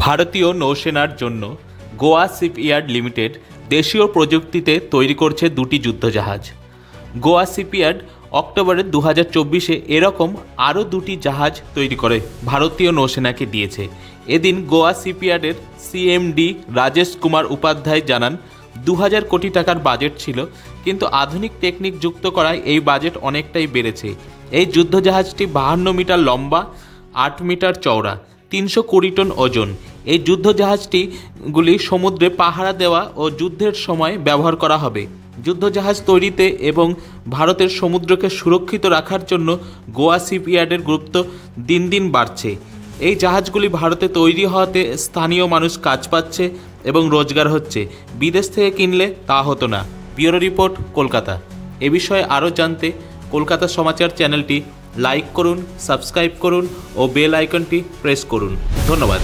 ভারতীয় নৌসেনার জন্য Goa shipyard limited দেশীয় প্রযুক্তিতে তৈরি করছে দুটি যুদ্ধজাহাজ। গোয়া শিপইয়ার্ড অক্টোবরের 2024-এ এরকম আরও দুটি জাহাজ তৈরি করে ভারতীয় নৌসেনাকে দিয়েছে। এদিন গোয়া শিপইয়ার্ডের সিএমডি রাজেশ কুমার উপাধ্যায় জানান, 2000 কোটি টাকার বাজেট ছিল, কিন্তু আধুনিক টেকনিক যুক্ত করায় এই বাজেট অনেকটাই বেড়েছে। এই যুদ্ধজাহাজটি 52 মিটার লম্বা, 8 মিটার চওড়া, 320 টন ওজন। এই যুদ্ধজাহাজগুলি সমুদ্রে পাহারা দেওয়া ও যুদ্ধের সময় ব্যবহার করা হবে। যুদ্ধজাহাজ তৈরিতে এবং ভারতের সমুদ্রকে সুরক্ষিত রাখার জন্য গোয়া শিপইয়ার্ডের গুরুত্ব দিন দিন বাড়ছে। এই জাহাজগুলি ভারতে তৈরি হওয়াতে স্থানীয় মানুষ কাজ পাচ্ছে এবং রোজগার হচ্ছে। বিদেশ থেকে কিনলে তা হতো না। Bureau report, Kolkata. এ বিষয়ে আরও জানতে কলকাতা সমাচার চ্যানেলটি লাইক করুন, সাবস্ক্রাইব করুন ও বেল আইকনটি প্রেস করুন। ধন্যবাদ।